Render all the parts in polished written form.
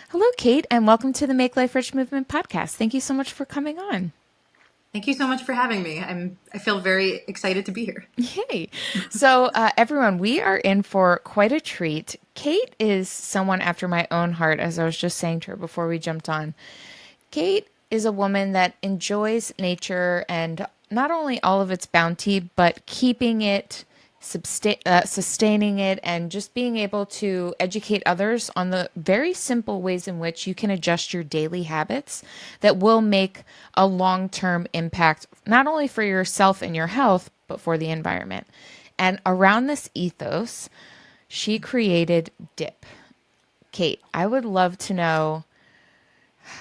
Hello, Kate, and welcome to the Make Life Rich Movement podcast. Thank you so much for coming on. Thank you so much for having me. I feel very excited to be here. Yay. Everyone, we are in for quite a treat. Kate is someone after my own heart, as I was just saying to her before we jumped on. Kate is a woman that enjoys nature and not only all of its bounty, but keeping it, sustaining it, and just being able to educate others on the very simple ways in which you can adjust your daily habits that will make a long term impact, not only for yourself and your health, but for the environment. And around this ethos, she created DIP. Kate, I would love to know.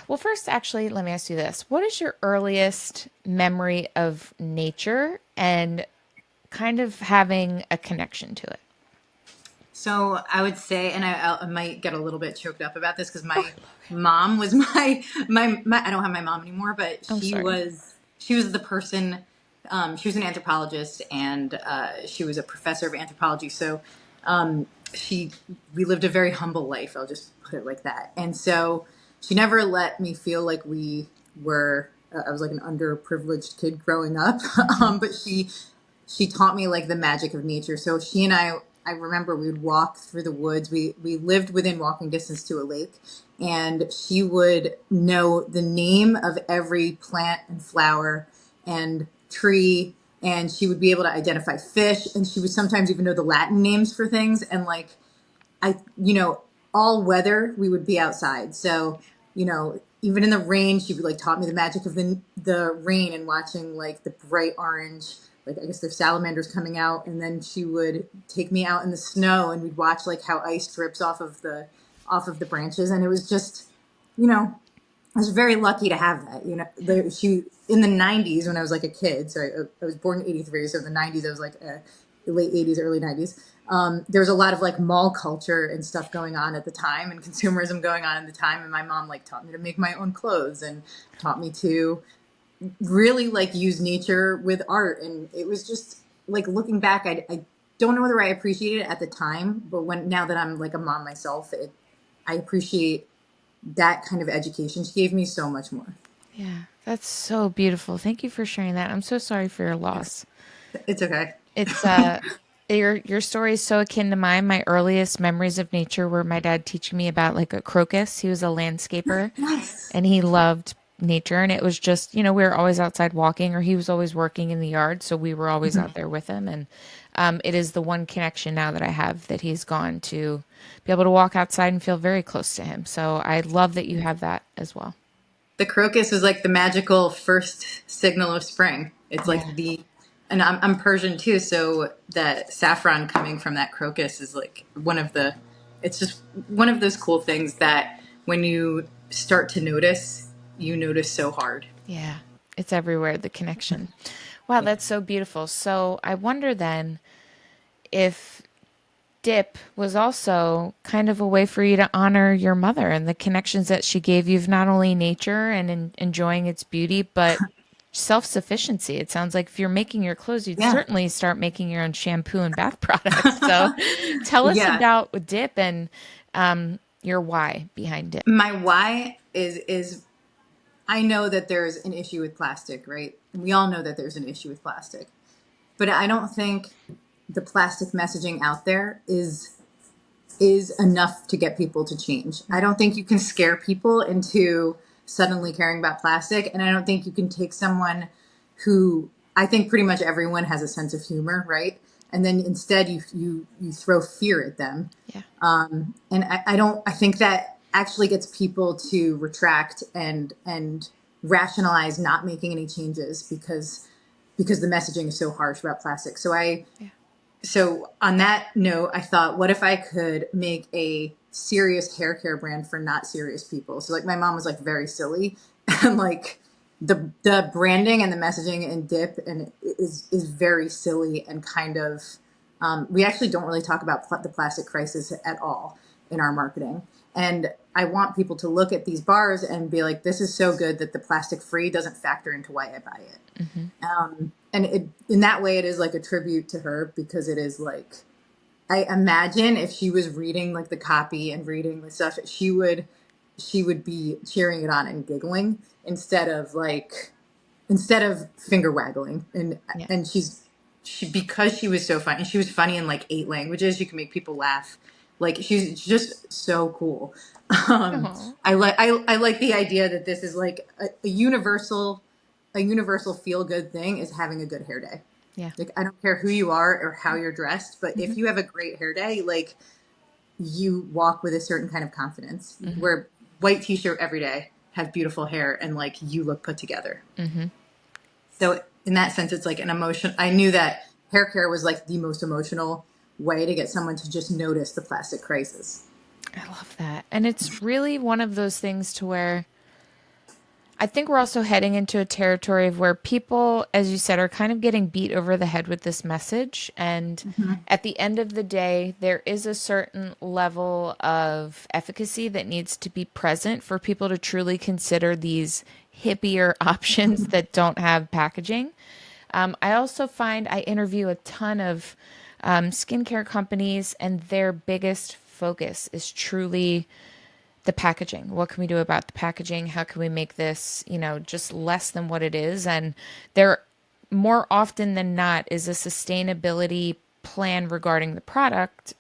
Well, first, actually, let me ask you this. What is your earliest memory of nature and kind of having a connection to it? So I would say, and I might get a little bit choked up about this because Oh, my mom was my. I don't have my mom anymore, but I'm sorry. she was the person. She was an anthropologist and she was a professor of anthropology. So she we lived a very humble life. I'll just put it like that. And so she never let me feel like we were. I was like an underprivileged kid growing up, Hmm. but she taught me like the magic of nature. So she and I remember we would walk through the woods. We lived within walking distance to a lake, and she would know the name of every plant and flower and tree, and she would be able to identify fish, and she would sometimes even know the Latin names for things. And like all weather we would be outside. So even in the rain, she like taught me the magic of the rain and watching like the bright orange, like I guess there's salamanders coming out, and then she would take me out in the snow and we'd watch like how ice drips off of the branches. And it was just you know I was very lucky to have that. She in the '90s when I was like a kid. So I was born in '83, so in the '90s I was like late '80s, early '90s. There was a lot of like mall culture and stuff going on at the time, and consumerism going on at the time. And my mom like taught me to make my own clothes and taught me to really like use nature with art. And it was just like looking back, I don't know whether I appreciated it at the time, but now that I'm like a mom myself, I appreciate that kind of education. She gave me so much more. Yeah, that's so beautiful. Thank you for sharing that. I'm so sorry for your It's loss. it's okay. It's your story is so akin to mine. My earliest memories of nature were my dad teaching me about like a crocus. He was a landscaper Yes. and he loved nature, and it was just, we were always outside walking, or he was always working in the yard, so we were always out there with him. And it is the one connection now that I have, that he's gone, to be able to walk outside and feel very close to him. So I love that you have that as well. The crocus is like the magical first signal of spring. It's Yeah. like and I'm Persian too, so that saffron coming from that crocus is like it's just one of those cool things that when you start to notice, you notice so hard. Yeah, it's everywhere, the connection. Wow, Yeah. that's so beautiful. So I wonder then if dip was also kind of a way for you to honor your mother and the connections that she gave you of not only nature and enjoying its beauty, but self sufficiency. It sounds like if you're making your clothes, you'd Yeah. certainly start making your own shampoo and bath products. So tell us Yeah. about dip and your why behind dip. My why is I know that there's an issue with plastic, right? We all know that there's an issue with plastic. But I don't think the plastic messaging out there is enough to get people to change. I don't think you can scare people into suddenly caring about plastic, and I don't think you can take someone who I think pretty much everyone has a sense of humor, right? And then instead you throw fear at them. Yeah. And I don't I think that actually gets people to retract and rationalize not making any changes because the messaging is so harsh about plastic. Yeah. So on that note, I thought, what if I could make a serious hair care brand for not serious people? So like my mom was like very silly, and like the branding and the messaging and dip and is very silly and kind of we actually don't really talk about the plastic crisis at all in our marketing. And I want people to look at these bars and be like, this is so good that the plastic free doesn't factor into why I buy it. Hmm. And in that way, it is like a tribute to her because it is like, I imagine if she was reading like the copy and reading the stuff, she would she would be cheering it on and giggling instead of finger waggling. Yeah. And she because she was so funny, and she was funny in like 8 languages. You can make people laugh. Like she's just so cool. Oh. I like the idea that this is like a universal feel good thing is having a good hair day. Yeah. Like I don't care who you are or how you're dressed, but Hmm. if you have a great hair day, like you walk with a certain kind of confidence. You can Hmm. wear white t-shirt every day, have beautiful hair, and like you look put together. Hmm. So in that sense, it's like an emotion. I knew that hair care was like the most emotional way to get someone to just notice the plastic crisis. I love that. And it's really one of those things to where I think we're also heading into a territory of where people, as you said, are kind of getting beat over the head with this message. And Mm-hmm. at the end of the day, there is a certain level of efficacy that needs to be present for people to truly consider these hippier options that don't have packaging. I also find I interview a ton of skincare companies, and their biggest focus is truly the packaging. What can we do about the packaging? How can we make this, just less than what it is? And there, more often than not, is a sustainability plan regarding the product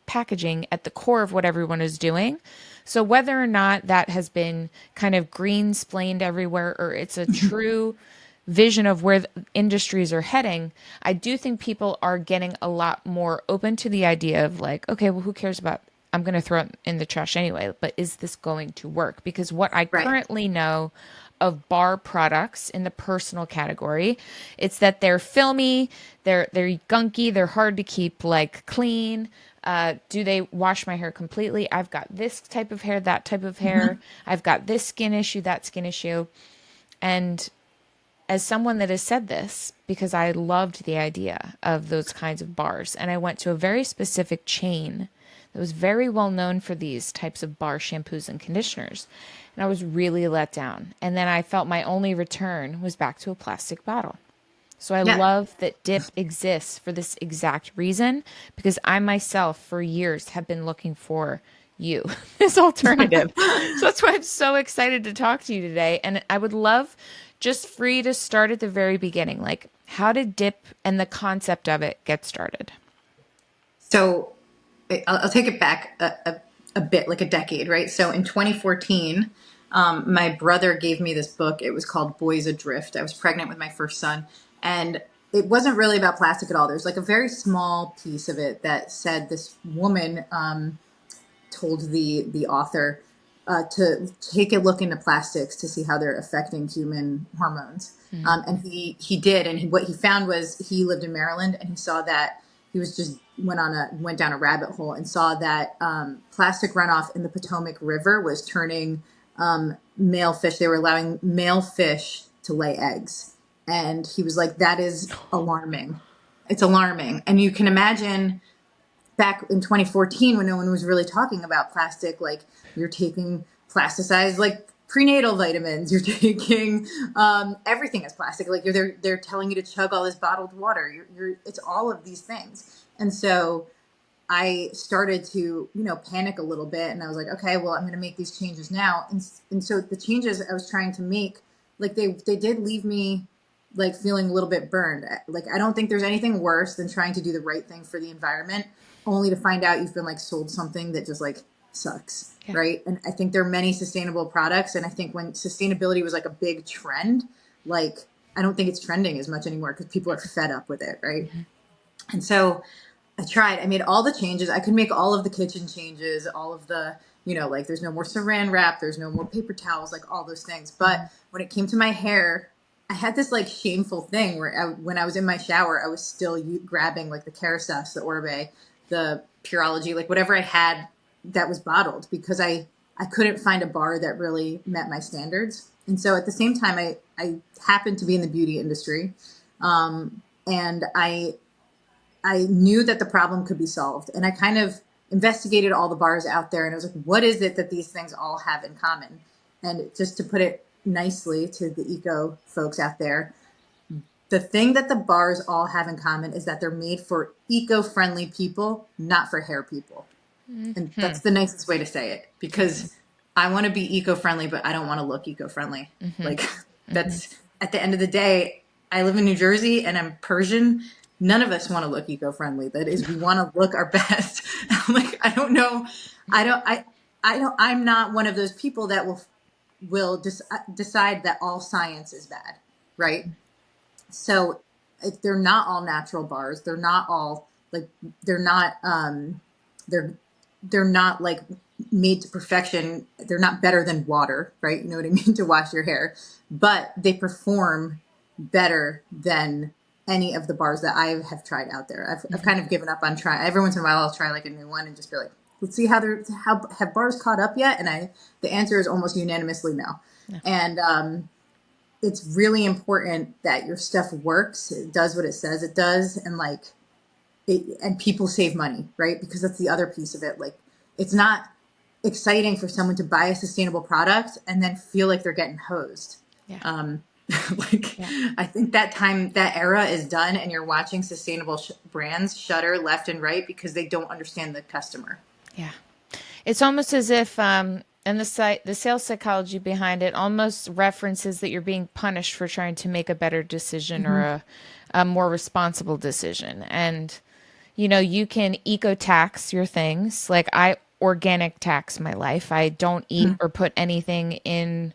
packaging at the core of what everyone is doing. So whether or not that has been kind of green splained everywhere or it's a true vision of where the industries are heading, I do think people are getting a lot more open to the idea of like, okay, well, who cares about, I'm going to throw it in the trash anyway, but is this going to work? Because what I Right. currently know of bar products in the personal category, it's that they're filmy, they're gunky, they're hard to keep like clean. Do they wash my hair completely? I've got this type of hair, that type of hair. Mm-hmm. I've got this skin issue, that skin issue. And as someone that has said this, because I loved the idea of those kinds of bars, and I went to a very specific chain that was very well known for these types of bar shampoos and conditioners. And I was really let down. And then I felt my only return was back to a plastic bottle. So I Yeah. love that dip exists for this exact reason because I myself for years have been looking for you, this alternative. So that's why I'm so excited to talk to you today. And I would love just for you to start at the very beginning. Like, how did dip and the concept of it get started? So I'll take it back a bit, like a decade, right? So in 2014, my brother gave me this book. It was called Boys Adrift. I was pregnant with my first son, and it wasn't really about plastic at all. There's like a very small piece of it that said this woman told the author to take a look into plastics to see how they're affecting human hormones. Mm. And he did, and what he found was he lived in Maryland, and he saw that he was just went down a rabbit hole and saw that plastic runoff in the Potomac River was turning male fish. They were allowing male fish to lay eggs, and he was like, "That is alarming. It's alarming." And you can imagine back in 2014 when no one was really talking about plastic, like you're taking plasticized like prenatal vitamins, you're taking everything as plastic, like they're telling you to chug all this bottled water, it's all of these things. And so I started to, panic a little bit, and I was like, okay, well, I'm going to make these changes now. And so the changes I was trying to make, like they did leave me like feeling a little bit burned. Like I don't think there's anything worse than trying to do the right thing for the environment only to find out you've been like sold something that just like sucks, Yeah. right? And I think there are many sustainable products, and I think when sustainability was like a big trend, like I don't think it's trending as much anymore because people are fed up with it, right? Mm-hmm. And so I made all the changes. I could make all of the kitchen changes, all of the, like there's no more saran wrap, there's no more paper towels, like all those things. Mm-hmm. But when it came to my hair, I had this like shameful thing where when I was in my shower, I was still grabbing like the Kerastase, the Orbe, the Pureology, like whatever I had that was bottled because I couldn't find a bar that really met my standards. And so at the same time, I happened to be in the beauty industry. And I knew that the problem could be solved. And I kind of investigated all the bars out there, and I was like, what is it that these things all have in common? And just to put it nicely to the eco folks out there, the thing that the bars all have in common is that they're made for eco-friendly people, not for hair people. And Mm-hmm. that's the nicest way to say it, because I want to be eco-friendly, but I don't want to look eco-friendly. Mm-hmm. Like Mm-hmm. that's at the end of the day, I live in New Jersey and I'm Persian. None of us want to look eco-friendly. That is, we want to look our best. Like, I don't know. I don't, I'm not one of those people that decide that all science is bad. Right. So they're not all natural bars. They're not all like, they're not, they're, they're not like made to perfection. They're not better than water, right? You know what I mean? To wash your hair, but they perform better than any of the bars that I have tried out there. I've kind of given up on trying. Every once in a while, I'll try like a new one and just be like, let's see how have bars caught up yet? And the answer is almost unanimously no. Yeah. And it's really important that your stuff works. It does what it says it does. And like, and people save money, right? Because that's the other piece of it. Like, it's not exciting for someone to buy a sustainable product and then feel like they're getting hosed. Yeah. Like, Yeah. I think that era is done, and you're watching sustainable brands shutter left and right because they don't understand the customer. Yeah. It's almost as if, and the sales psychology behind it almost references that you're being punished for trying to make a better decision or Mm-hmm. a more responsible decision. And, you know, you can eco tax your things. Like I organic tax my life. I don't eat or put anything in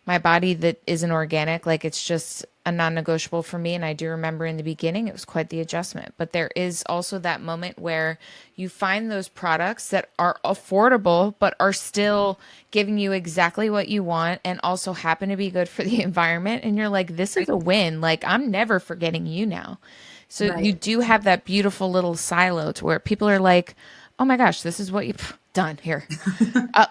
my body that isn't organic. Like it's just a non-negotiable for me. And I do remember in the beginning, it was quite the adjustment. But there is also that moment where you find those products that are affordable, but are still giving you exactly what you want and also happen to be good for the environment. And you're like, this is Right. a win. Like I'm never forgetting you now. So you Right. do have that beautiful little silo to where people are like, oh my gosh, this is what you've done here.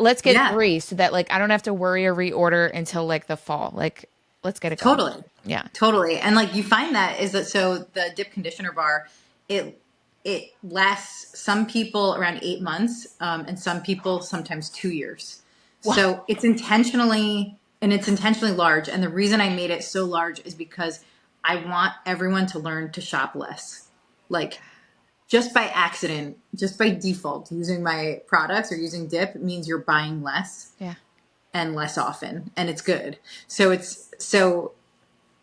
Let's get Yeah, three so that like I don't have to worry or reorder until like the fall. Like, let's get it going. totally. Yeah. Totally. And like you find that is that so the dip conditioner bar, it it lasts some people around 8 months, and some people sometimes 2 years. Wow. So it's intentionally large. And the reason I made it so large is because I want everyone to learn to shop less. Like just by accident, just by default, using my products or using dip means you're buying less Yeah. and less often, and it's good. So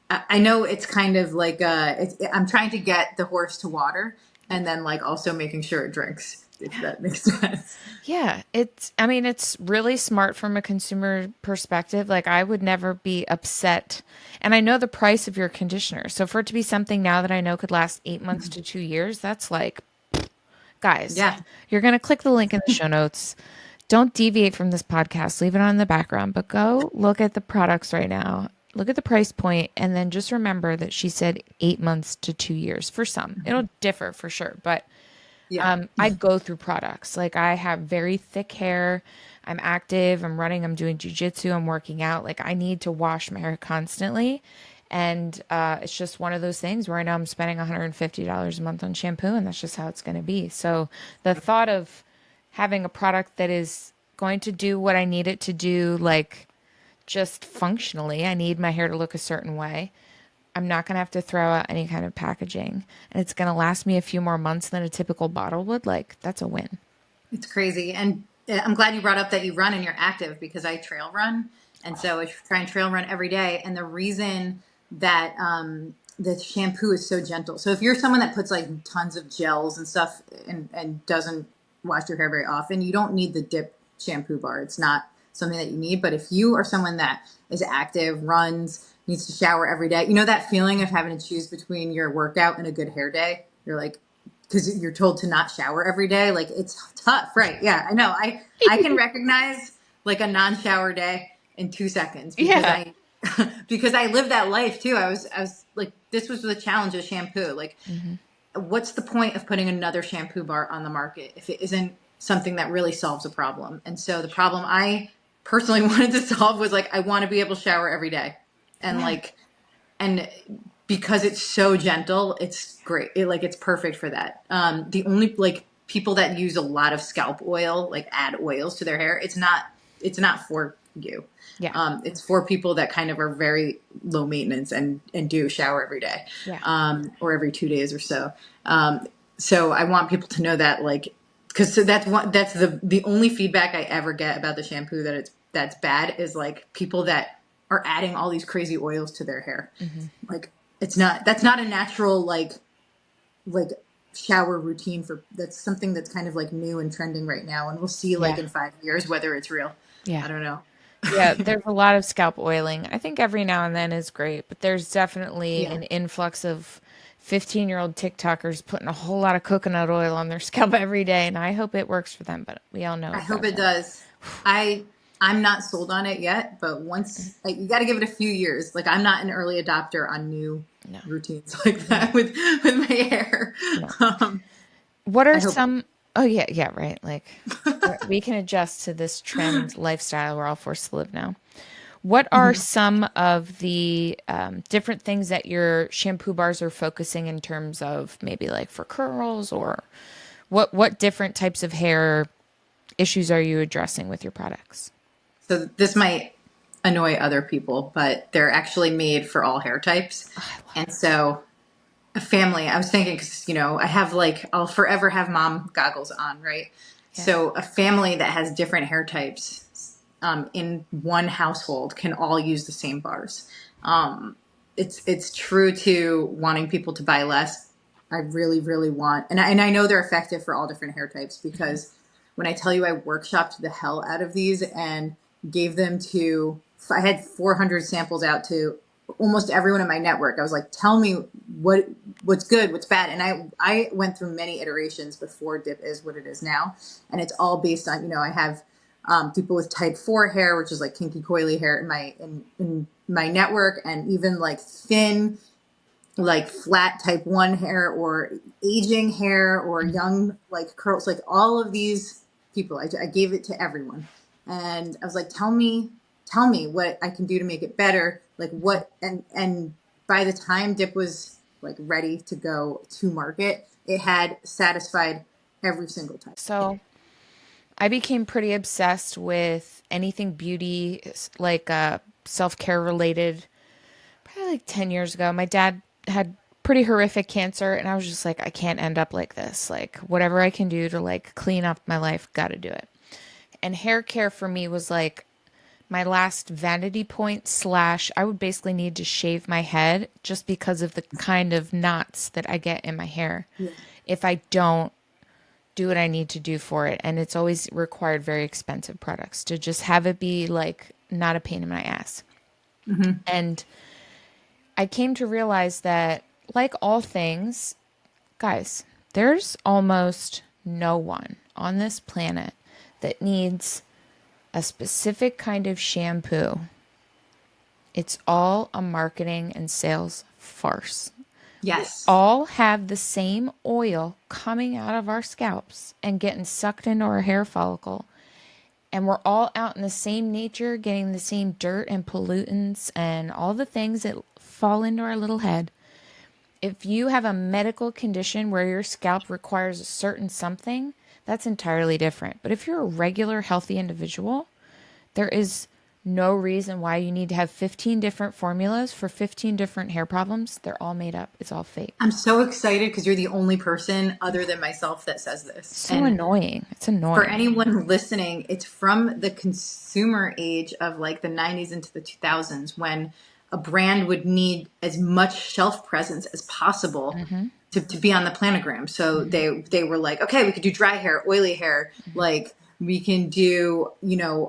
I know it's kind of like I'm trying to get the horse to water, and then like also making sure it drinks, if that makes sense. Yeah. I mean, it's really smart from a consumer perspective. Like, I would never be upset. And I know the price of your conditioner. So, for it to be something now that I know could last 8 months to 2 years, that's like, guys, Yeah, you're going to click the link in the show notes. Don't deviate from this podcast, leave it on in the background, but go look at the products right now. Look at the price point, and then just remember that she said 8 months to 2 years for some. It'll differ for sure, but yeah, I go through products. Like I have very thick hair. I'm active. I'm running. I'm doing jujitsu. I'm working out. Like I need to wash my hair constantly. And it's just one of those things where I know I'm spending $150 a month on shampoo, and that's just how it's going to be. So the thought of having a product that is going to do what I need it to do, like just functionally, I need my hair to look a certain way. I'm not going to have to throw out any kind of packaging, and it's going to last me a few more months than a typical bottle would. Like, that's a win. it's crazy. And I'm glad you brought up that you run and you're active because I trail run, and so I try and trail run every day. And the reason that the shampoo is so gentle. So if you're someone that puts like tons of gels and stuff and doesn't wash your hair very often, you don't need the dip shampoo bar. It's not something that you need. But if you are someone that is active, runs, needs to shower every day, you know that feeling of having to choose between your workout and a good hair day? You're like, because you're told to not shower every day. Like it's tough, right? Yeah, I know. I can recognize like a non-shower day in 2 seconds because Yeah. I because I lived that life too. I was like, this was the challenge of shampoo. Like, Hmm. what's the point of putting another shampoo bar on the market if it isn't something that really solves a problem? And so the problem I personally wanted to solve was like, I want to be able to shower every day, and Yeah. like, and because it's so gentle, it's great. Like it's perfect for that. The only like people that use a lot of scalp oil, like add oils to their hair, it's not for you. Yeah. It's for people that kind of are very low maintenance and do shower every day, Yeah. or every 2 days or so. So I want people to know that like because so that's the only feedback I ever get about the shampoo that's bad is like people that are adding all these crazy oils to their hair. Hmm. Like that's not a natural like shower routine for that's something that's kind of like new and trending right now, and we'll see like Yeah. in 5 years whether it's real. Yeah. I don't know. Yeah, there's a lot of scalp oiling. I think every now and then is great, but there's definitely Yeah, an influx of 15-year-old TikTokers putting a whole lot of coconut oil on their scalp every day, and I hope it works for them, but we all know I it hope it doesn't. does. I'm not sold on it yet, but once like, you got to give it a few years. Like I'm not an early adopter on new No, routines like no, that with my hair. no. Um, What are I hope. some, oh yeah, yeah, right. Like we can adjust to this trend lifestyle we're all forced to live now. What are Mhm. some of the different things that your shampoo bars are focusing in terms of maybe like for curls or what different types of hair issues are you addressing with your products? So this might annoy other people, but they're actually made for all hair types. Oh, I love And so a family, I was thinking, because, I have like, I'll forever have mom goggles on, right? yeah. So a family that has different hair types in one household can all use the same bars. Um, it's true to wanting people to buy less. I really, really want, and I know they're effective for all different hair types because when I tell you I workshopped the hell out of these and gave them to, I had 400 samples out to almost everyone in my network. I was like, tell me what what's good, what's bad. And I went through many iterations before dip is what it is now. And it's all based on, I have people with type 4 hair, which is like kinky coily hair in my network, and even like thin, like flat type 1 hair, or aging hair, or Mhm. young like curls, like all of these people. I gave it to everyone. And I was like, tell me what I can do to make it better. Like what, and by the time dip was like ready to go to market, it had satisfied every single type. So I became pretty obsessed with anything beauty, like self-care related, probably like 10 years ago. My dad had pretty horrific cancer, and I was just like, I can't end up like this. Like, whatever I can do to like clean up my life, got to do it. And hair care for me was like my last vanity point slash I would basically need to shave my head just because of the kind of knots that I get in my hair Yeah. if I don't do what I need to do for it. And it's always required very expensive products to just have it be like not a pain in my ass. Hmm. And I came to realize that, like all things, guys, there's almost no one on this planet that needs a specific kind of shampoo. It's all a marketing and sales farce. We Yes. all have the same oil coming out of our scalps and getting sucked into our hair follicle. And we're all out in the same nature, getting the same dirt and pollutants and all the things that fall into our little head. If you have a medical condition where your scalp requires a certain something, that's entirely different. But if you're a regular, healthy individual, there is no reason why you need to have 15 different formulas for 15 different hair problems. They're all made up. It's all fake. I'm so excited because you're the only person other than myself that says this. So And annoying. It's for annoying. anyone listening, it's from the consumer age of like the 90s into the 2000s, when a brand would need as much shelf presence as possible Hmm. to be on the planogram. So Hmm. they were like, okay, we could do dry hair, oily hair, like we can do,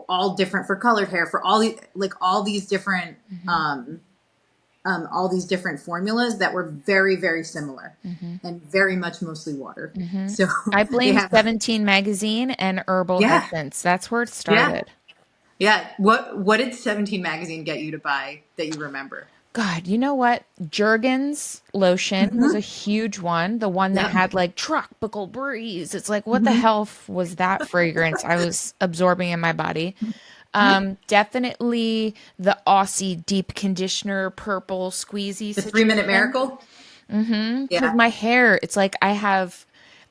all different for colored hair, for all these different Hmm. all these different formulas that were very, very similar Hmm. and very much mostly water. Hmm. So I they blame have, 17 magazine and herbal yeah, essence. That's where it yeah. started. Yeah. What did 17 magazine get you to buy that you remember? God, you know what? Jergens lotion was a Hmm. huge one. The one that Yep. had like tropical breeze. It's like, what the Hmm. hell was that fragrance I was absorbing in my body? Definitely the Aussie deep conditioner, purple squeezy The 3 minute situation. miracle. Because Yeah. my hair, it's like I have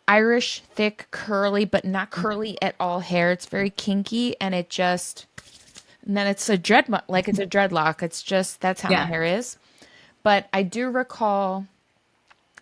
Irish, thick, curly, but not curly at all hair. It's very kinky, and it just, and then it's a like it's a dreadlock. It's just, that's how my Yeah. hair is. But I do recall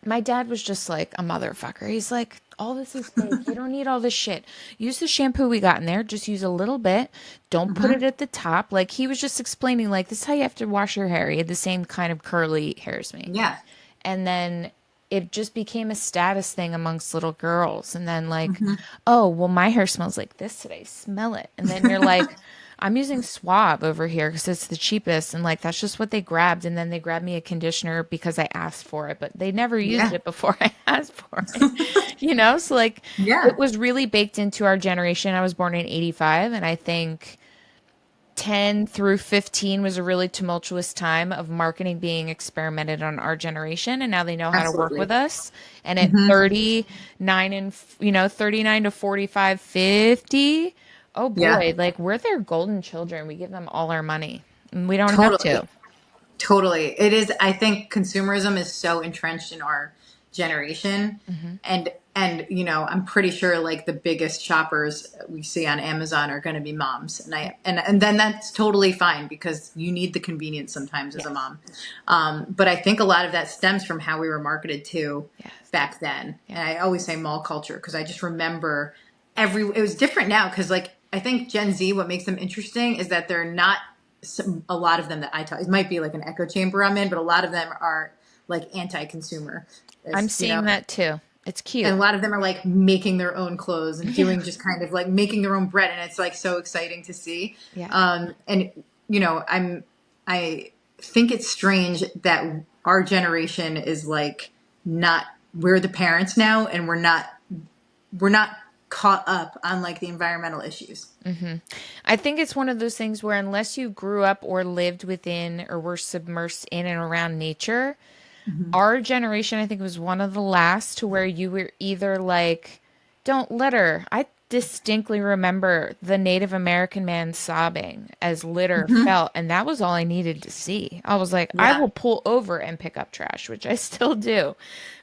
My dad was just like a motherfucker. He's like, all this is fake. You don't need all this shit. Use the shampoo we got in there. Just use a little bit. Don't put it Hmm. at the top. Like he was just explaining, like, this is how you have to wash your hair. He had the same kind of curly hair as me. Yeah. And then it just became a status thing amongst little girls. And then like, Hmm. oh, well, my hair smells like this today. Smell it. And then you're like, I'm using Suave over here because it's the cheapest. And like, that's just what they grabbed. And then they grabbed me a conditioner because I asked for it, but they never used Yeah. it before I asked for it. You know? So like, it Yeah. was really baked into our generation. I was born in 85. And I think 10 through 15 was a really tumultuous time of marketing being experimented on our generation, and now they know how to work with Absolutely. us. And at Hmm. 39 and 39 to 45, 50, oh Yeah. boy, like we're their golden children. We give them all our money and we don't have Totally. to. Totally. It is, I think consumerism is so entrenched in our generation. Hmm. And I'm pretty sure like the biggest shoppers we see on Amazon are going to be moms. And then that's totally fine because you need the convenience sometimes as a Yes. mom. But I think a lot of that stems from how we were marketed to Yes. back then. Yeah. And I always say mall culture because I just remember it was different now because like I think Gen Z, what makes them interesting is that they're not a lot of them that I talk, it might be like an echo chamber I'm in, but a lot of them are like anti-consumer, I'm as, seeing that too. It's and cute. a lot of them are like making their own clothes and Yeah. doing just kind of like making their own bread. And it's like so exciting to see. Yeah. And I think it's strange that our generation is like not, we're the parents now and we're not caught up on like the environmental issues. I think it's one of those things where unless you grew up or lived within or were submersed in and around nature, Hmm. our generation, I think, was one of the last to where you were either like, don't litter. I distinctly remember the Native American man sobbing as litter Hmm. fell, and that was all I needed to see. I was like, I Yeah. will pull over and pick up trash, which I still do.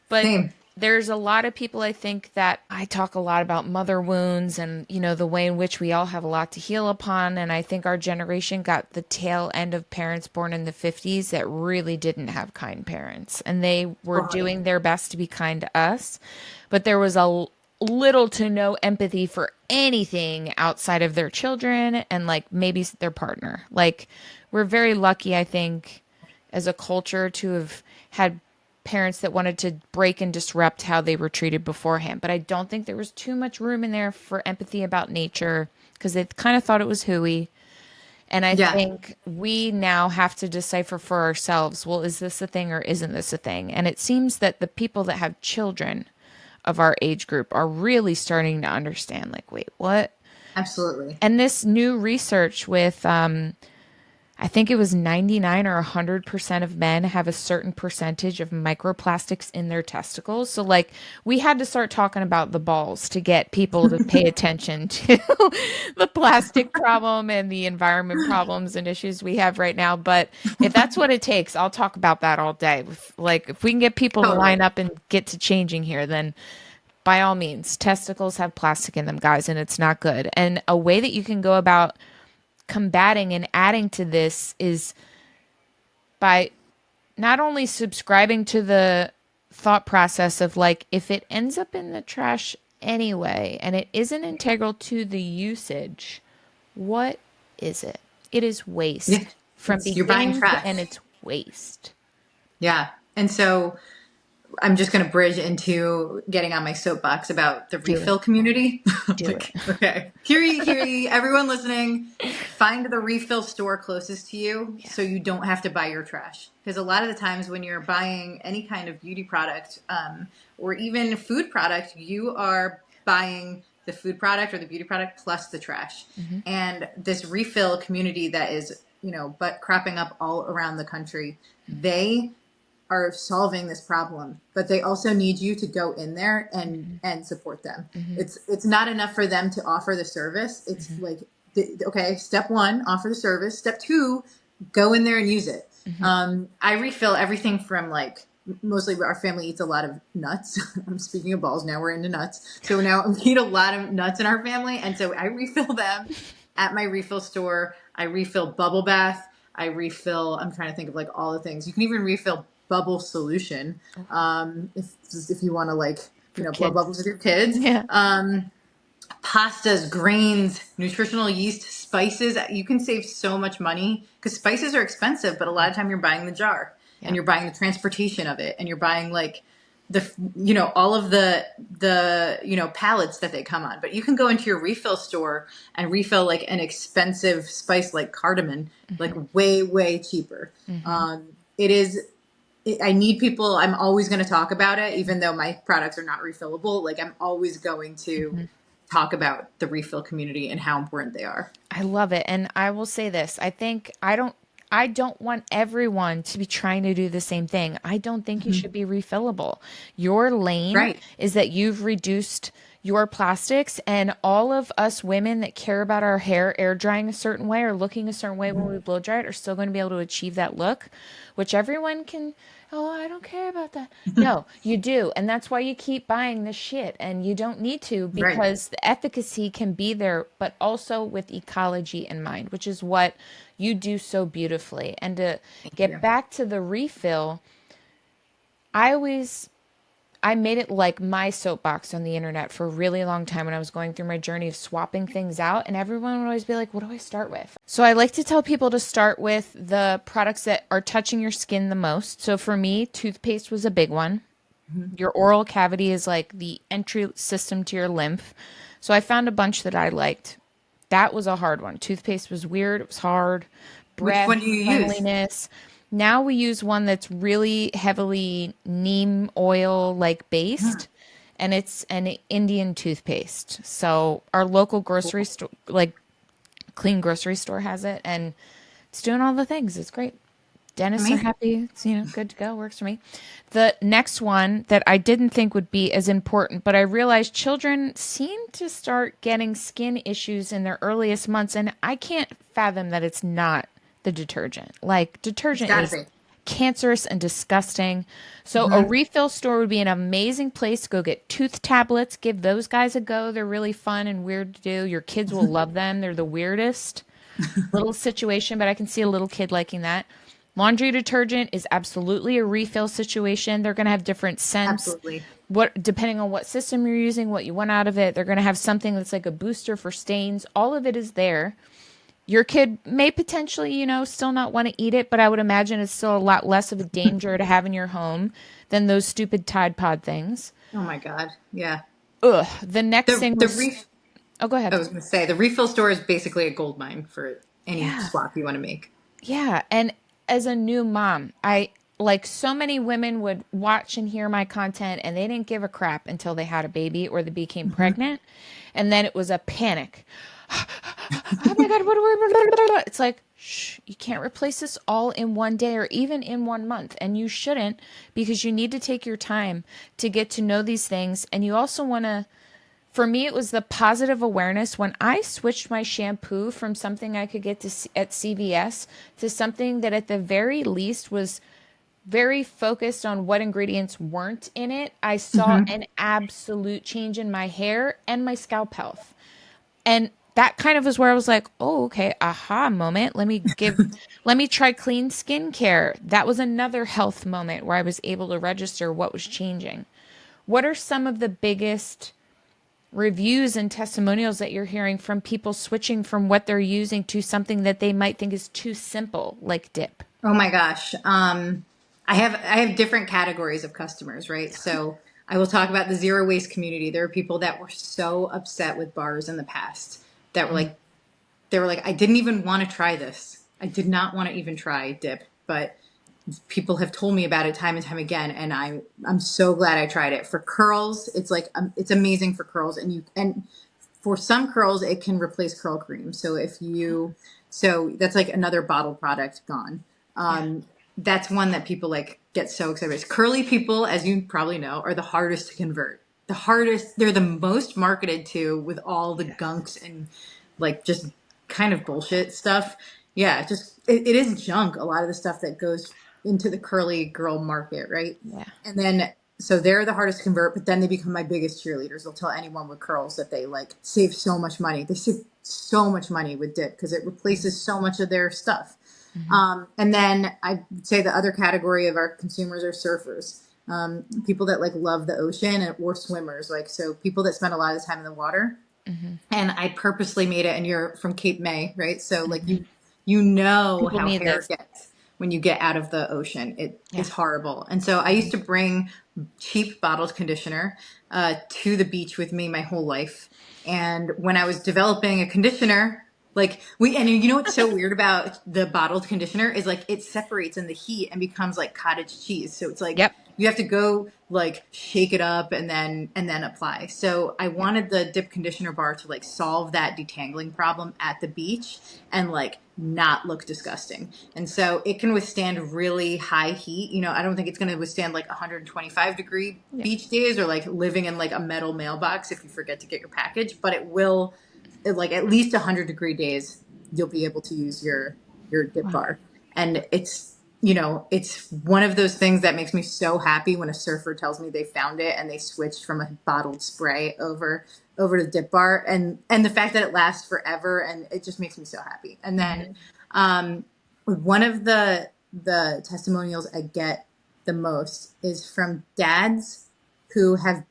But Same. there's a lot of people I think that I talk a lot about mother wounds and, the way in which we all have a lot to heal upon. And I think our generation got the tail end of parents born in the 50s that really didn't have kind parents. And they were Totally. doing their best to be kind to us. But there was little to no empathy for anything outside of their children and like maybe their partner. Like, we're very lucky, I think, as a culture to have had parents that wanted to break and disrupt how they were treated beforehand. But I don't think there was too much room in there for empathy about nature because they kind of thought it was hooey. And I Yeah. think we now have to decipher for ourselves, well, is this a thing or isn't this a thing? And it seems that the people that have children of our age group are really starting to understand, like, wait, what? Absolutely. And this new research with I think it was 99 or 100% of men have a certain percentage of microplastics in their testicles. So, like, we had to start talking about the balls to get people to pay attention to the plastic problem and the environment problems and issues we have right now. But if that's what it takes, I'll talk about that all day. If we can get people to line Totally. up and get to changing here, then by all means, testicles have plastic in them, guys, and it's not good. And a way that you can go about combating and adding to this is by not only subscribing to the thought process of like if it ends up in the trash anyway and it isn't integral to the usage, what is it? It is Yeah. waste from You're buying beginning to end. trash. It's waste. Yeah. And so I'm just going to bridge into getting on my soapbox about the Do it. refill community. Do it. Like, okay, hear ye, everyone listening, find the refill store closest to you Yeah. so you don't have to buy your trash. Because a lot of the times when you're buying any kind of beauty product or even food product, you are buying the food product or the beauty product plus the trash. Hmm. And this refill community that is, but cropping up all around the country, they are solving this problem, but they also need you to go in there and support them. Hmm. It's not enough for them to offer the service. It's Hmm. like, okay, step one, offer the service. Step two, go in there and use it. Hmm. I refill everything from like mostly our family eats a lot of nuts. I'm speaking of balls now. We're into nuts, so now we eat a lot of nuts in our family, and so I refill them at my refill store. I refill bubble bath. I refill. I'm trying to think of like all the things you can even refill bubble solution. If you want to like, For blow kids. bubbles with your kids. Yeah. Pastas, grains, nutritional yeast, spices. You can save so much money because spices are expensive, but a lot of time you're buying the jar and Yeah. you're buying the transportation of it and you're buying like all of the pallets that they come on. But you can go into your refill store and refill like an expensive spice like cardamom, like Hmm. way, way cheaper. Hmm. It is I need people. I'm always going to talk about it, even though my products are not refillable. Like I'm always going to Hmm. talk about the refill community and how important they are. I love it. And I will say this. I don't want everyone to be trying to do the same thing. I don't think you should be refillable. Your lane Right. is that you've reduced your plastics, and all of us women that care about our hair air drying a certain way or looking a certain way when we blow dry it are still going to be able to achieve that look, which everyone can. Oh, I don't care about that. No, you do. And that's why you keep buying this shit. And you don't need to, Right. because the efficacy can be there, but also with ecology in mind, which is what you do so beautifully. And to get Yeah. back to the refill, I always I made it like my soapbox on the internet for a really long time when I was going through my journey of swapping things out. And everyone would always be like, what do I start with? So I like to tell people to start with the products that are touching your skin the most. So for me, toothpaste was a big one. Mhm. Your oral cavity is like the entry system to your lymph. So I found a bunch that I liked. That was a hard one. Toothpaste was weird. It was hard. Which Breath, one do you use? cleanliness. Now we use one that's really heavily neem oil like Ah, based, and it's an Indian toothpaste. So our local grocery cool. store, like clean grocery store, has it, and it's doing all the things. It's great. Dentists are Amazing. happy. It's, good to go. Works for me. The next one that I didn't think would be as important, but I realized children seem to start getting skin issues in their earliest months, and I can't fathom that it's not the detergent. Like, It's detergent got to is be. cancerous and disgusting. So, a Hmm. refill store would be an amazing place to go get tooth tablets. Give those guys a go. They're really fun and weird to do. Your kids will love them. They're the weirdest little situation, but I can see a little kid liking that. Laundry detergent is absolutely a refill situation. They're going to have different scents. Absolutely. What depending on what system you're using, what you want out of it, they're going to have something that's like a booster for stains. All of it is there. Your kid may potentially, still not want to eat it, but I would imagine it's still a lot less of a danger to have in your home than those stupid Tide Pod things. Oh my God. Yeah. Ugh. The next The thing the was, ref oh, go I ahead. was going to say the refill store is basically a gold mine for any Yeah. swap you want to make. Yeah, and as a new mom, I like so many women would watch and hear my content and they didn't give a crap until they had a baby or they became Hmm. pregnant. And then it was a panic. Oh my God, what do we? It's like, shh, you can't replace this all in one day or even in 1 month. And you shouldn't, because you need to take your time to get to know these things. And you also want to, for me, it was the positive awareness when I switched my shampoo from something I could get at CVS to something that at the very least was very focused on what ingredients weren't in it. I saw Hmm. an absolute change in my hair and my scalp health. And that kind of was where I was like, oh, okay, aha moment. Let me try clean skincare. That was another health moment where I was able to register what was changing. What are some of the biggest reviews and testimonials that you're hearing from people switching from what they're using to something that they might think is too simple, like dip? Oh my gosh. I have different categories of customers, right? So I will talk about the zero waste community. There are people that were so upset with bars in the past that were Mm. like, I didn't even want to try this. I did not want to even try dip, but people have told me about it time and time again, and I'm so glad I tried it. For curls, it's like it's amazing for curls, and for some curls it can replace curl cream. So that's like another bottle product gone. Yeah. That's one that people like get so excited about. Curly people, as you probably know, are the hardest to convert. The hardest, they're the most marketed to with all the Yes. gunks and like just kind of bullshit stuff. Yeah, it is junk. A lot of the stuff that goes into the curly girl market, right? Yeah. And then so they're the hardest to convert, but then they become my biggest cheerleaders. They'll tell anyone with curls that they like save so much money. They save so much money with dip because it replaces so much of their stuff. And then I'd say the other category of our consumers are surfers. People that like love the ocean or swimmers, like, so people that spend a lot of time in the water. Hmm. And I purposely made it, and you're from Cape May, right? So like you know People how need hair this. gets when you get out of the ocean. It Yeah. is horrible. And so I used to bring cheap bottled conditioner to the beach with me my whole life. And when I was developing a conditioner, like and you know what's so weird about the bottled conditioner is like it separates in the heat and becomes like cottage cheese. So it's like Yep. you have to go like shake it up and then apply. So I Yep. wanted the dip conditioner bar to like solve that detangling problem at the beach and like not look disgusting. And so it can withstand really high heat. You know, I don't think it's going to withstand like 125-degree Yep. beach days or like living in like a metal mailbox if you forget to get your package, but it will like at least 100-degree days you'll be able to use your dip Wow. bar. And it's, you know, it's one of those things that makes me so happy when a surfer tells me they found it and they switched from a bottled spray over to dip bar, and the fact that it lasts forever, and it just makes me so happy. And then Hmm. one of the testimonials I get the most is from dads who have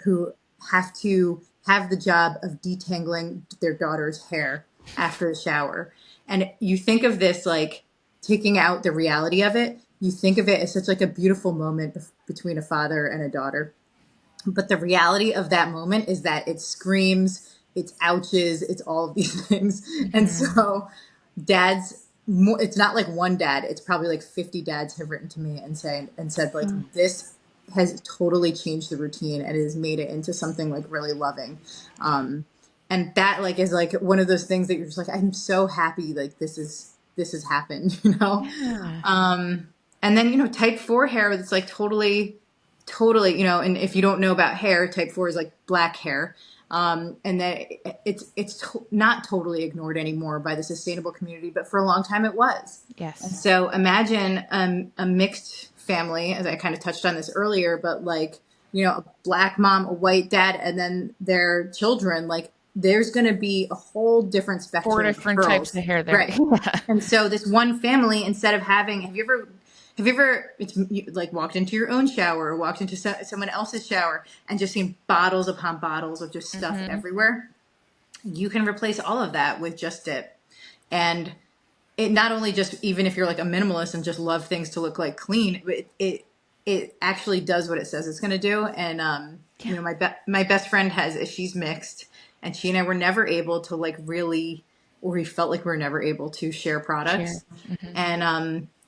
who have to have the job of detangling their daughter's hair after the shower. And you think of this like taking out the reality of it, you think of it as such like a beautiful moment between a father and a daughter. But the reality of that moment is that it screams, it's ouches, it's all of these things. And Hmm. so dads, it's not like one dad, it's probably like 50 dads have written to me and said like this has totally changed the routine and it has made it into something like really loving. Um, and that like is like one of those things that you're just like, I'm so happy like this has happened, you know? Yeah. And then, you know, type 4 hair, it's like totally, you know, and if you don't know about hair, type 4 is like black hair. And that not totally ignored anymore by the sustainable community, but for a long time it was. And Yes. so imagine a mixed family, as I kind of touched on this earlier, but like, you know, a black mom, a white dad, and then their children, like there's going to be a whole different Four spectrum of different types of curls. hair there. Right. And so this one family, instead of having, have you ever like walked into your own shower or walked into someone else's shower and just seen bottles upon bottles of just stuff Hmm. everywhere? You can replace all of that with just dip. And it not only just, even if you're like a minimalist and just love things to look like clean, but it actually does what it says it's going to do. And you Yeah. know, my best friend she's mixed, and she and I were never able to like really, or we felt like we were never able to share Share. products. Hmm.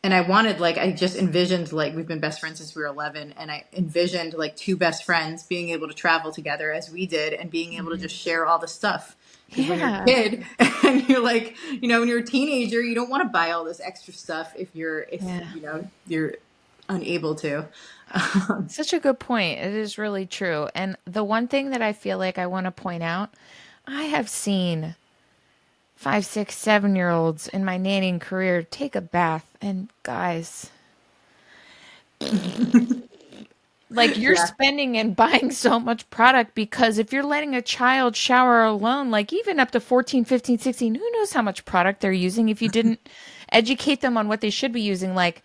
And I wanted, like, I just envisioned, like, we've been best friends since we were 11, and I envisioned like two best friends being able to travel together as we did and being able to just share all the stuff. Because when you're a Yeah. kid and you're like, you know, when you're a teenager, you don't want to buy all this extra stuff if Yeah. you know you're unable to. Such a good point. It is really true. And the one thing that I feel like I want to point out, I have seen 5, 6, 7 year olds in my nannying career take a bath. And guys, like you're Yeah, spending and buying so much product because if you're letting a child shower alone, like even up to 14, 15, 16, who knows how much product they're using if you didn't educate them on what they should be using. Like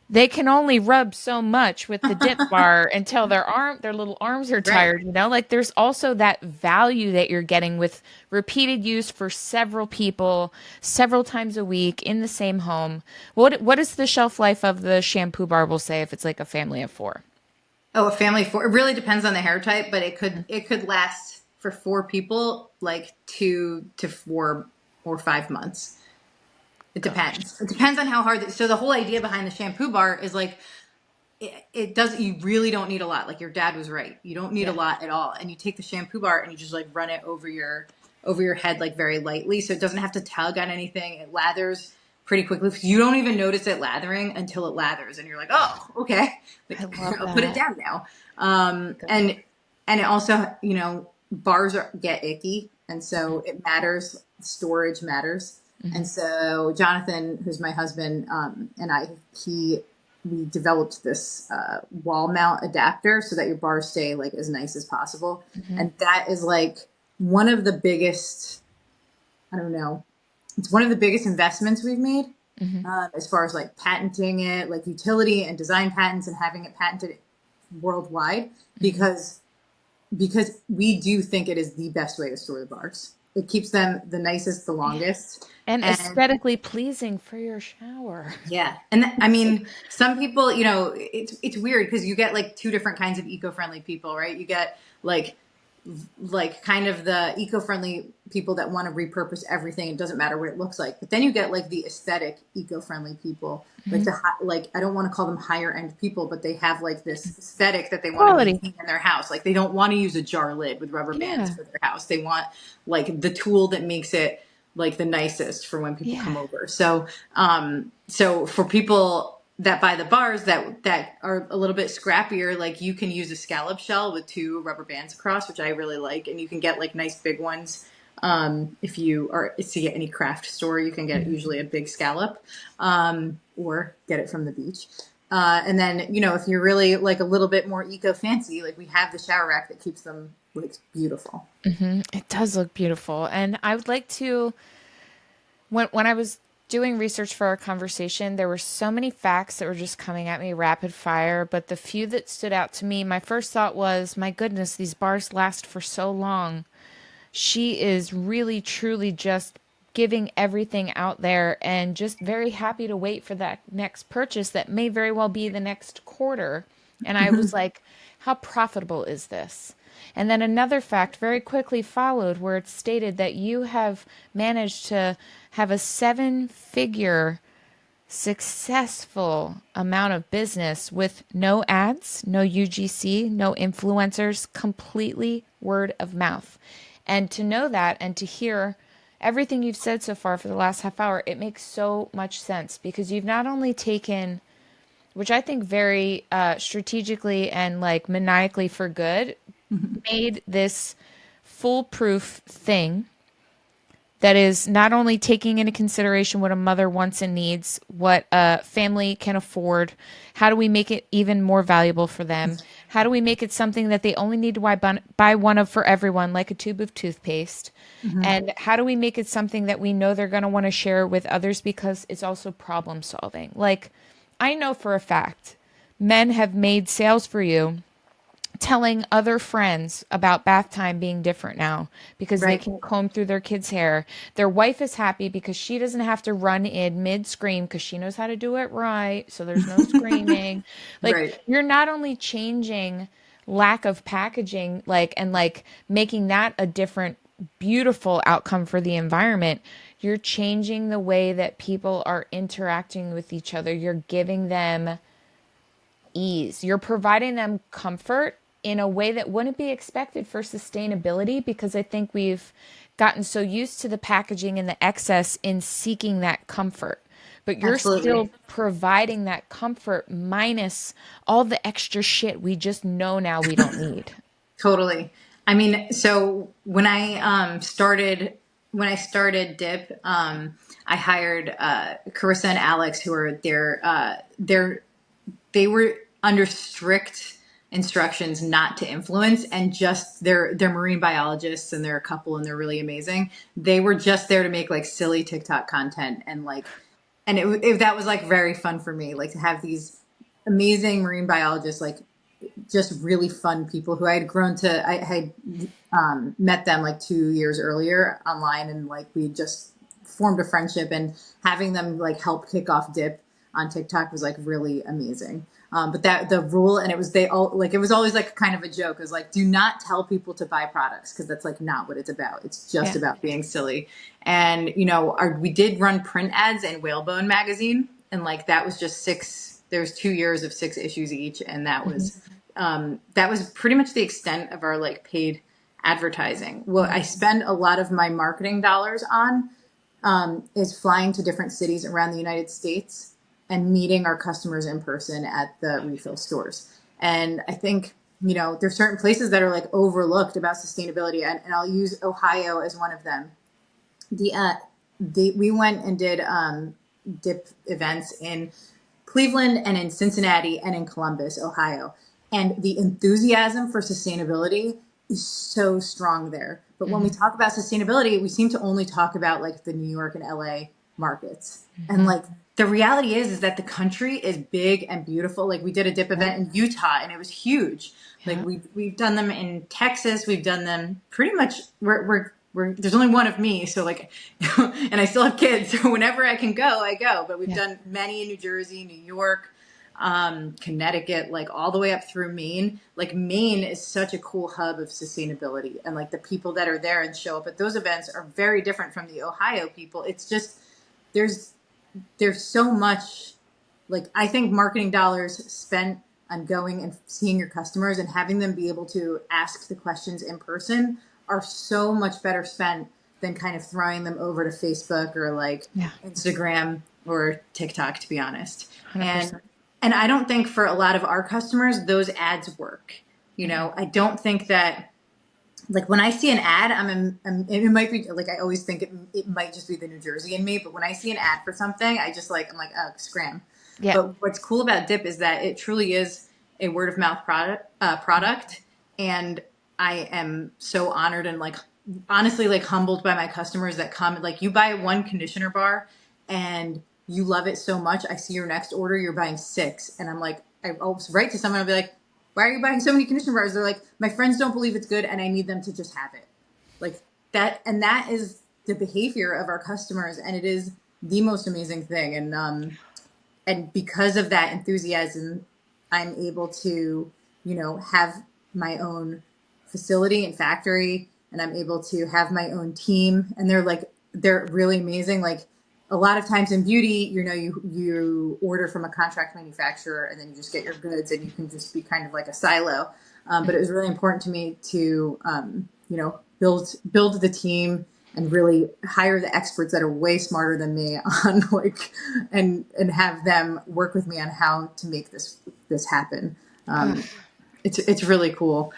they can only rub so much with the dip bar until their little arms are right. tired, you know? Like there's also that value that you're getting with repeated use for several people, several times a week in the same home. What is the shelf life of the shampoo bar will say if it's like a family of 4? Oh, a family four. It really depends on the hair type, but it could last for four people like 2 to 4 or 5 months. It Gosh. depends. It depends on how hard. So the whole idea behind the shampoo bar is like it does. You really don't need a lot. Like your dad was right. You don't need a Yeah. lot at all. And you take the shampoo bar and you just like run it over your head like very lightly, so it doesn't have to tug on anything. It lathers pretty quickly. You don't even notice it lathering until it lathers, and you're like, oh, okay, I like, love I'll put it that. down now. Good point. And it also, you know, get icky, and so it matters. Storage matters. And Hmm. so Jonathan, who's my husband, and he we developed this wall mount adapter so that your bars stay like as nice as possible. Hmm. And that is like one of the biggest, I don't know, it's one of the biggest investments we've made. as far as like patenting it, like utility and design patents and having it patented worldwide, Mm-hmm. because we do think it is the best way to store the bars. It keeps them the nicest, the Yeah. longest. And And aesthetically pleasing for your shower. yeah. And I mean, some people, it's weird because you get like two different kinds of eco-friendly people, right? You get like kind of the eco-friendly people that want to repurpose everything. It doesn't matter what it looks like. But then you get like the aesthetic eco-friendly people, like Hmm. like I don't want to call them higher end people, but they have like this aesthetic that they want to Quality. maintain in their house. Like they don't want to use a jar lid with rubber bands Yeah. for their house. They want like the tool that makes it like the nicest for when people Yeah. come over. So for people that buy the bars that are a little bit scrappier, like you can use a scallop shell with two rubber bands across, which I really like, and you can get like nice big ones. If you are see at any craft store, you can get Mhm. usually a big scallop, or get it from the beach. And then if you're really like a little bit more eco fancy, like we have the shower rack that keeps them like beautiful. It does look beautiful. And I would like to, when I was doing research for our conversation, there were so many facts that were just coming at me rapid fire, but the few that stood out to me, my first thought was, my goodness, these bars last for so long. She is really truly just giving everything out there and just very happy to wait for that next purchase that may very well be the next quarter. And I was like, how profitable is this? And then another fact very quickly followed where it stated that you have managed to have a seven-figure successful amount of business with no ads, no UGC, no influencers, completely word of mouth. And to know that and to hear everything you've said so far for the last half hour, it makes so much sense because you've not only taken, which I think very strategically and like maniacally for good, made this foolproof thing that is not only taking into consideration what a mother wants and needs, what a family can afford, how do we make it even more valuable for them? How do we make it something that they only need to buy one of for everyone, like a tube of toothpaste? Mhm. And how do we make it something that we know they're going to want to share with others because it's also problem solving? Like, I know for a fact men have made sales for you telling other friends about bath time being different now because they Right. can comb through their kids' hair. Their wife is happy because she doesn't have to run in mid scream because she knows how to do it right. So there's no screaming. Like, Right. you're not only changing lack of packaging, like, and like making that a different, beautiful outcome for the environment. You're changing the way that people are interacting with each other. You're giving them ease. You're providing them comfort in a way that wouldn't be expected for sustainability because I think we've gotten so used to the packaging and the excess in seeking that comfort. But you're Absolutely. still providing that comfort minus all the extra shit we just know now we don't need. Totally. I mean, so when I started Dip, I hired Carissa and Alex, who are they were under strict instructions not to influence, and just they're marine biologists and they're a couple and they're really amazing. They were just there to make like silly TikTok content, and that was like very fun for me, like to have these amazing marine biologists, like just really fun people who I had met them like 2 years earlier online, and like we just formed a friendship, and having them like help kick off Dip on TikTok was like really amazing. But that the rule, and it was always like kind of a joke. It was like, do not tell people to buy products because that's like not what it's about. It's just Yeah. about being silly. And we did run print ads in Whalebone magazine, and like that was just six. There's 2 years of 6 issues each, and that was pretty much the extent of our like paid advertising. What I spend a lot of my marketing dollars on is flying to different cities around the United States and meeting our customers in person at the refill stores. And I think, there's certain places that are like overlooked about sustainability. And I'll use Ohio as one of them. We went and did dip events in Cleveland and in Cincinnati and in Columbus, Ohio. And the enthusiasm for sustainability is so strong there. But when we talk about sustainability, we seem to only talk about like the New York and LA markets. And Hmm. like the reality is that the country is big and beautiful. Like we did a dip Yep. event in Utah and it was huge. Like Yep. we've done them in Texas. We've done them pretty much. We're there's only one of me, so like, and I still have kids. So whenever I can go, I go. But we've Yeah. done many in New Jersey, New York, Connecticut, like all the way up through Maine. Like Maine is such a cool hub of sustainability, and like the people that are there and show up at those events are very different from the Ohio people. It's just there's there's so much, like I think marketing dollars spent on going and seeing your customers and having them be able to ask the questions in person are so much better spent than kind of throwing them over to Facebook or like Yeah. Instagram or TikTok, to be honest. and 100%. and I don't think for a lot of our customers those ads work. Hmm. I don't think that, like when I see an ad, it might be like, I always think it might just be the New Jersey in me, but when I see an ad for something, I'm like, oh, scram. Yeah. But what's cool about Dip is that it truly is a word of mouth product. And I am so honored and like, honestly, like humbled by my customers that come, like you buy one conditioner bar and you love it so much. I see your next order, you're buying six. And I'm like, I'll write to someone, I'll be like, why are you buying so many conditioner bars? They're like, my friends don't believe it's good and I need them to just have it. Like that. And that is the behavior of our customers. And it is the most amazing thing. And because of that enthusiasm, I'm able to, have my own facility and factory, and I'm able to have my own team. And they're really amazing. Like a lot of times in beauty, you order from a contract manufacturer and then you just get your goods and you can just be kind of like a silo. But it was really important to me to, build the team and really hire the experts that are way smarter than me on like, and have them work with me on how to make this happen. Ugh, It's really cool.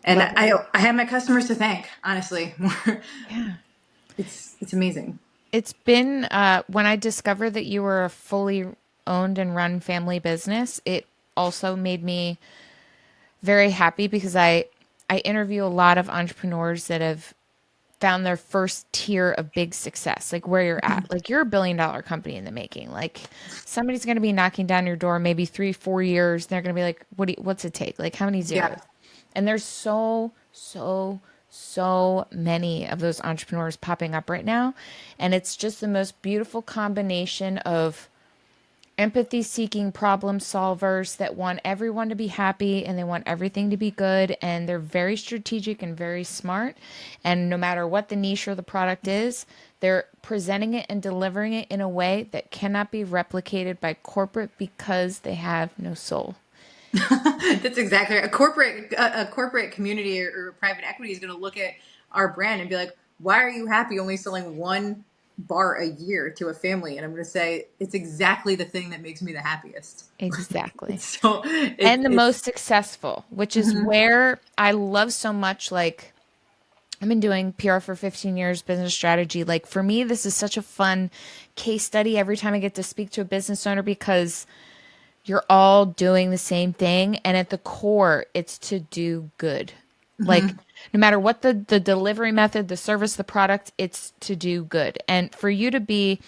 And love it. I have my customers to thank, honestly. Yeah. It's amazing. It's been when I discovered that you were a fully owned and run family business, it also made me very happy because I interview a lot of entrepreneurs that have found their first tier of big success, like where you're at. Like you're a $1 billion company in the making. Like somebody's going to be knocking down your door maybe 3, 4 years. They're going to be like, what's it take? Like how many zeros? Yeah. And there's so many of those entrepreneurs popping up right now. And it's just the most beautiful combination of empathy seeking problem solvers that want everyone to be happy and they want everything to be good. And they're very strategic and very smart. And no matter what the niche or the product is, they're presenting it and delivering it in a way that cannot be replicated by corporate because they have no soul. That's exactly right. A corporate community or private equity is going to look at our brand and be like, "Why are you happy only selling one bar a year to a family?" And I'm going to say, "It's exactly the thing that makes me the happiest." Exactly. So And the it's most successful, which is mhm. where I love so much. Like, I've been doing PR for 15 years, business strategy. Like, for me, this is such a fun case study every time I get to speak to a business owner because you're all doing the same thing. And at the core, it's to do good. Like, Mhm. no matter what the delivery method, the service, the product, it's to do good. And for you to be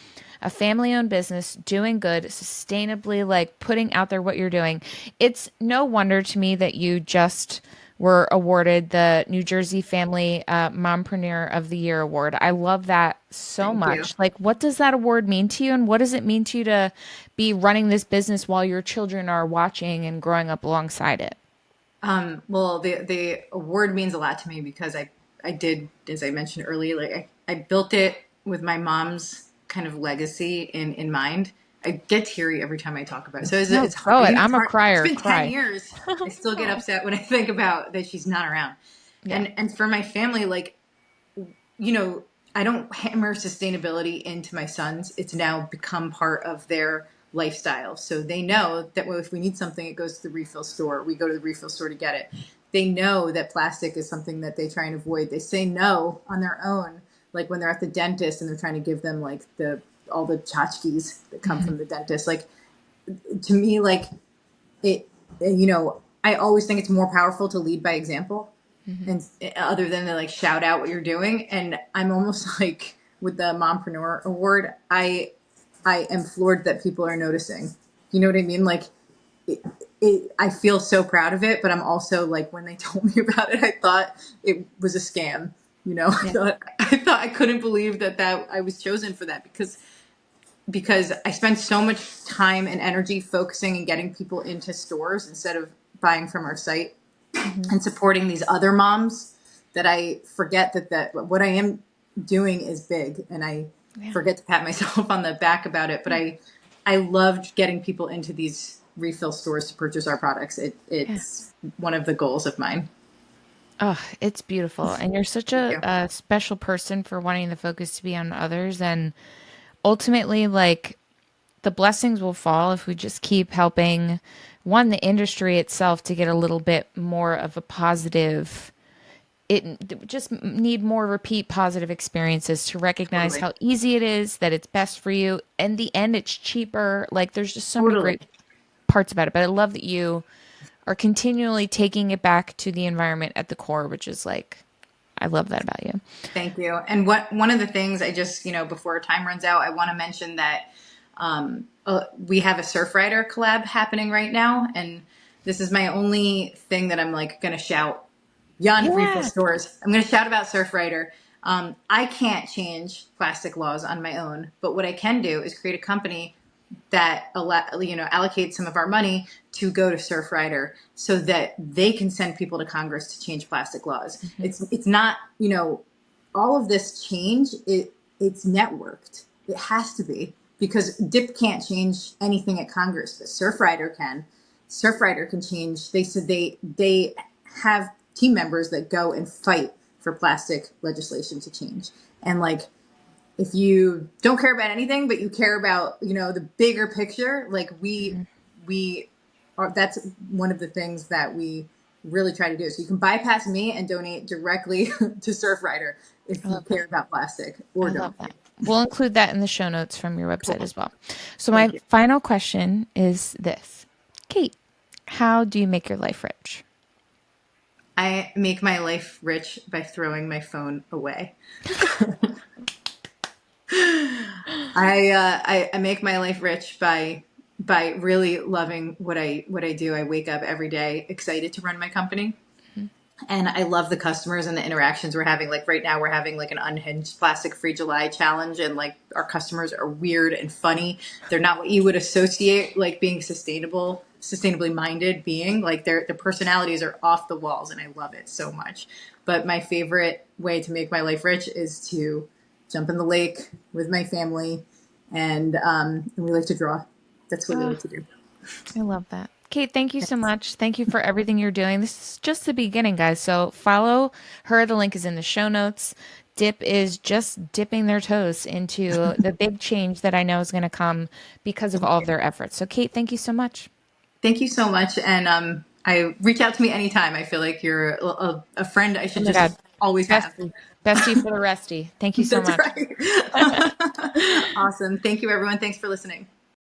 a family owned business doing good, sustainably, like putting out there what you're doing, it's no wonder to me that you just were awarded the New Jersey Family Mompreneur of the Year award. I love that so Thank you. much. Like, what does that award mean to you? And what does it mean to you to be running this business while your children are watching and growing up alongside it? Well, the award means a lot to me because I did, as I mentioned earlier, like I built it with my mom's kind of legacy in mind. I get teary every time I talk about it. So No, it's hard. go it. It's I'm a hard. It's crier. been 10 Cry. years. I still get upset when I think about that she's not around. Yeah. And for my family, like, you know, I don't hammer sustainability into my sons. It's now become part of their lifestyle. So they know that, well, if we need something, it goes to the refill store. We go to the refill store to get it. They know that plastic is something that they try and avoid. They say no on their own, like when they're at the dentist and they're trying to give them like the all the tchotchkes that come Hmm. from the dentist. Like to me, like it, I always think it's more powerful to lead by example Hmm. and other than to like shout out what you're doing. And I'm almost like with the Mompreneur Award, I am floored that people are noticing. You know what I mean? Like, I feel so proud of it, but I'm also like, when they told me about it, I thought it was a scam. You know, Yeah. I thought I couldn't believe that I was chosen for that, because I spend so much time and energy focusing and getting people into stores instead of buying from our site Hmm. and supporting these other moms, that I forget that what I am doing is big, and I Yeah. forget to pat myself on the back about it. But I loved getting people into these refill stores to purchase our products. Yeah. It's one of the goals of mine. Oh, it's beautiful. And you're such Thank you. a special person for wanting the focus to be on others. And ultimately, like, the blessings will fall if we just keep helping, one, the industry itself to get a little bit more of a positive. It just need more repeat positive experiences to recognize Totally. how easy it is, that it's best for you. In the end, it's cheaper. Like, there's just so many Totally. great parts about it. But I love that you are continually taking it back to the environment at the core, which is like, I love that about you. Thank you. And one of the things I just, before time runs out, I want to mention that we have a Surfrider collab happening right now. And this is my only thing that I'm like going to shout beyond refill Yeah. stores. I'm going to shout about Surfrider. I can't change plastic laws on my own, but what I can do is create a company that allocates some of our money to go to Surfrider so that they can send people to Congress to change plastic laws. Hmm. It's not, all of this change, it's networked. It has to be, because DIP can't change anything at Congress, but Surfrider can. Surfrider can change. They said they have team members that go and fight for plastic legislation to change. And like, if you don't care about anything, but you care about, the bigger picture, like we are, that's one of the things that we really try to do. So you can bypass me and donate directly to Surfrider if I you love that. care about plastic, or I love don't. that. We'll include that in the show notes from your website Cool. as well. So, my Thank you. final question is this: Kate, how do you make your life rich? I make my life rich by throwing my phone away. I make my life rich by really loving what I do. I wake up every day excited to run my company. And I love the customers and the interactions we're having. Like right now, we're having like an unhinged plastic free July challenge, and like our customers are weird and funny. They're not what you would associate like being sustainably minded being. Like their personalities are off the walls, and I love it so much. But my favorite way to make my life rich is to jump in the lake with my family, and we like to draw. That's what we Oh, like to do. I love that. Kate, thank you so much. Thank you for everything you're doing. This is just the beginning, guys. So follow her. The link is in the show notes. Dip is just dipping their toes into the big change that I know is going to come because of all of their efforts. So, Kate, thank you so much. Thank you so much. And I reach out to me anytime. I feel like you're a friend I Oh should my God. just always have. Bestie. Bestie for the restie. Thank you so That's much. right. Awesome. Thank you, everyone. Thanks for listening.